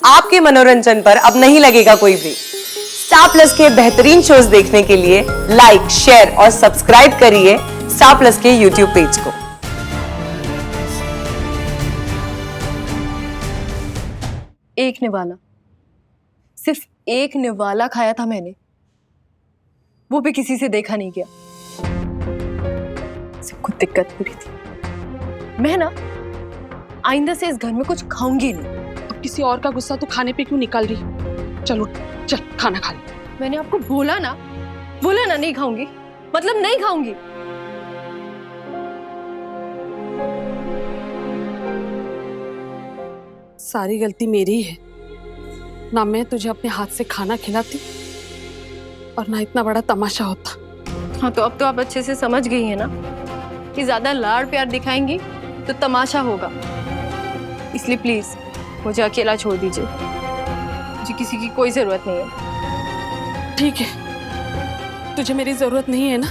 आपके मनोरंजन पर अब नहीं लगेगा कोई ब्रेक। स्टार प्लस के बेहतरीन शोज देखने के लिए लाइक, शेयर और सब्सक्राइब करिए स्टार प्लस के यूट्यूब पेज को। एक निवाला, सिर्फ एक निवाला खाया था मैंने, वो भी किसी से देखा नहीं गया। सबको दिक्कत हो रही थी। मैं ना आइंदा से इस घर में कुछ खाऊंगी नहीं। अब किसी और का गुस्सा तो खाने पे क्यों निकाल रही? चलो चल खाना खा ले। मैंने आपको बोला ना नहीं खाऊंगी, मतलब नहीं खाऊंगी। सारी गलती मेरी है, ना मैं तुझे अपने हाथ से खाना खिलाती और ना इतना बड़ा तमाशा होता। हाँ, तो अब तो आप अच्छे से समझ गई हैं ना कि ज्यादा लाड़ प्यार दिखाएंगी तो तमाशा होगा। इसलिए प्लीज मुझे अकेला छोड़ दीजिए, मुझे किसी की कोई जरूरत नहीं है। ठीक है, तुझे मेरी जरूरत नहीं है ना,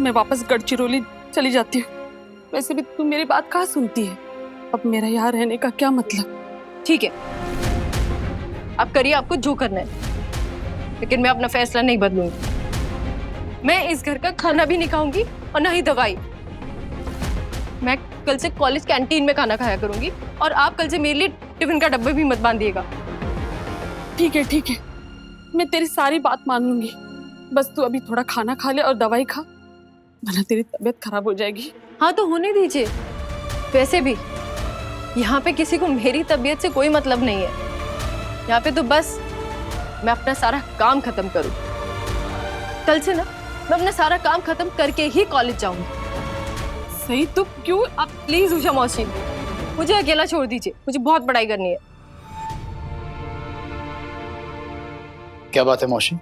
मैं वापस गढ़चिरौली चली जाती हूँ। वैसे भी तू मेरी बात कहाँ सुनती है। अब मेरा यहाँ रहने का क्या मतलब? ठीक है, आप करिए आपको जो करना है, लेकिन मैं अपना फैसला नहीं बदलूंगी। मैं इस घर का खाना भी नहीं खाऊंगी और ना ही दवाई। मैं कल से कॉलेज कैंटीन में खाना खाया करूंगी और आप कल से मेरे लिए टिफिन का डब्बा भी मत बांधिएगा। ठीक है ठीक है, मैं तेरी सारी बात मान लूंगी, बस तू अभी थोड़ा खाना खा ले और दवाई खा, वरना तेरी तबीयत खराब हो जाएगी। हाँ तो होने दीजिए। वैसे भी यहाँ पे किसी को मेरी तबीयत से कोई मतलब नहीं है। यहाँ पे तो बस मैं अपना सारा काम खत्म करूँ। कल से ना मैं अपना सारा काम खत्म करके ही कॉलेज जाऊंगी। सही तो क्यों? आप प्लीज उषा मौसी, मुझे अकेला छोड़ दीजिए, मुझे बहुत पढ़ाई करनी है। क्या बात है मौसी,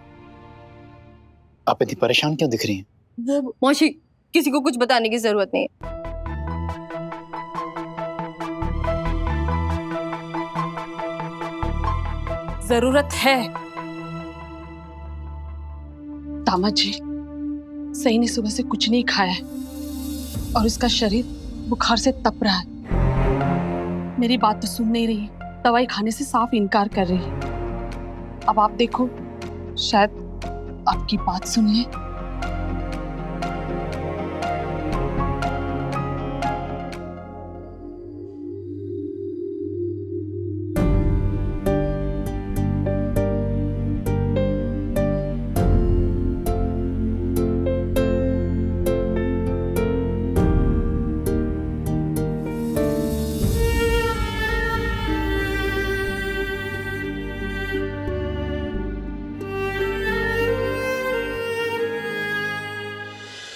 आप इतनी परेशान क्यों दिख रही हैं? मौसी, किसी को कुछ बताने की जरूरत नहीं है। जरूरत है। दामाद जी, सही ने सुबह से कुछ नहीं खाया है और उसका शरीर बुखार से तप रहा है। मेरी बात तो सुन नहीं रही, दवाई खाने से साफ इनकार कर रही है। अब आप देखो, शायद आपकी बात सुन ले।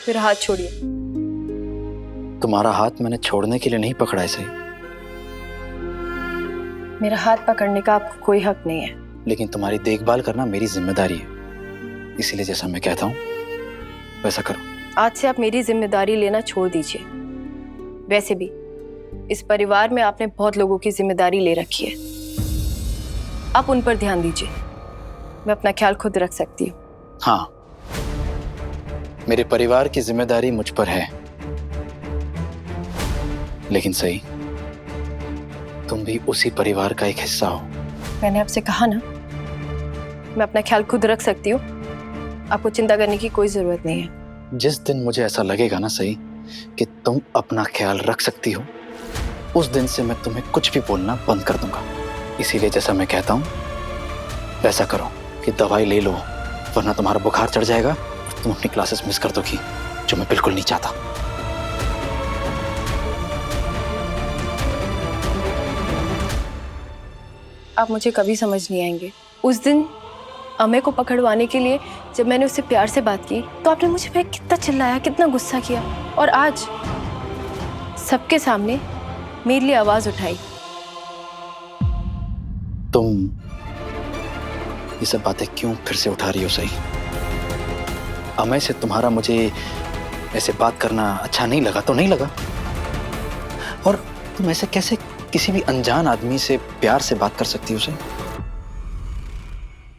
फिर हाथ छोड़िए। तुम्हारा हाथ मैंने छोड़ने के लिए नहीं पकड़ा है सही, मेरा हाथ पकड़ने का आपको कोई हक नहीं है। लेकिन तुम्हारी देखभाल करना मेरी जिम्मेदारी है, इसीलिए जैसा मैं कहता हूँ वैसा करो। आज से आप मेरी जिम्मेदारी लेना छोड़ दीजिए। वैसे भी इस परिवार में आपने बहुत लोगों की जिम्मेदारी ले रखी है, आप उन पर ध्यान दीजिए। मैं अपना ख्याल खुद रख सकती हूँ। हाँ, मेरे परिवार की जिम्मेदारी मुझ पर है, लेकिन सही तुम भी उसी परिवार का एक हिस्सा हो। मैंने आपसे कहा ना, मैं अपना ख्याल खुद रख सकती हूँ, आपको चिंता करने की कोई जरूरत नहीं है। जिस दिन मुझे ऐसा लगेगा ना सही कि तुम अपना ख्याल रख सकती हो, उस दिन से मैं तुम्हें कुछ भी बोलना बंद कर दूंगा। इसीलिए जैसा मैं कहता हूँ वैसा करो कि दवाई ले लो, वरना तुम्हारा बुखार चढ़ जाएगा और तुम अपनी क्लासेस मिस कर दोगी, जो मैं बिल्कुल नहीं चाहता। आप मुझे कभी समझ नहीं आएंगे। उस दिन अमे को पकड़वाने के लिए जब मैंने उससे प्यार से बात की तो आपने मुझे पे कितना चिल्लाया, कितना गुस्सा किया, और आज सबके सामने मेरे लिए आवाज उठाई। तुम ये सब बातें क्यों फिर से उठा रही हो सही? अमय से तुम्हारा मुझे ऐसे बात करना अच्छा नहीं लगा तो नहीं लगा, और तुम ऐसे कैसे किसी भी अनजान आदमी से प्यार से बात कर सकती हो सही?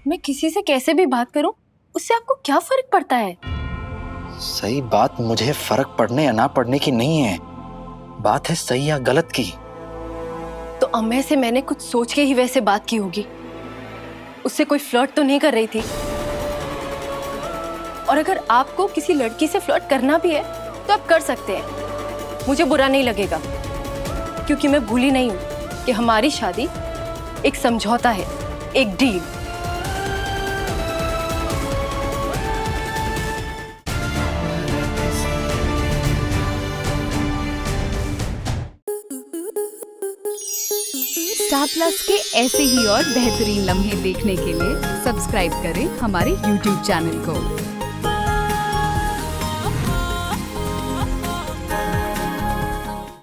मैं किसी से कैसे भी बात करूं, उससे आपको क्या फर्क पड़ता है? सही बात मुझे फर्क पड़ने या ना पड़ने की नहीं है, बात है सही या गलत की। तो अम्मे से मैंने कुछ सोच के ही वैसे बात की होगी। उससे कोई फ्लर्ट तो नहीं कर रही थी। और अगर आपको किसी लड़की से फ्लर्ट करना भी है तो आप कर सकते हैं, मुझे बुरा नहीं लगेगा, क्योंकि मैं भूली नहीं हूं कि हमारी शादी एक समझौता है, एक डील। स्टार प्लस के ऐसे ही और बेहतरीन लम्हे देखने के लिए सब्सक्राइब करें हमारे YouTube चैनल को।